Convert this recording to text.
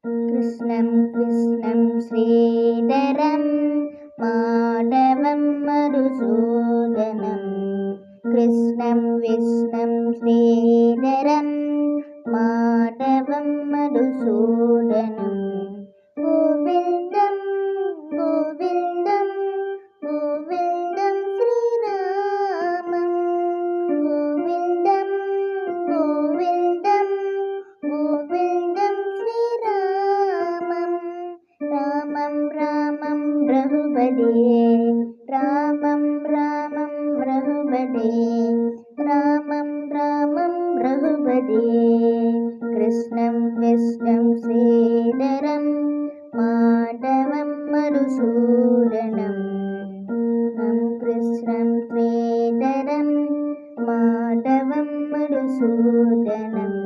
कृष्णं कृष्णं श्रीधरं माधवं मधुसूदनं कृष्णं विष्णुं श्रीधरं माधवं मधुसूदनं गोविन्दं गोविन्दं गोविन्दं श्रीरामं गोविन्दं गोविन्दं गोविन्दं श्रीरामं रामं रामं रघुपते रामं रामं रघुपते रामं रामं रघुपते कृष्णं विष्णुं श्रीधरं माधवं मधुसूदनं कृष्णं श्रीधरं माधवं मधुसूदनम्.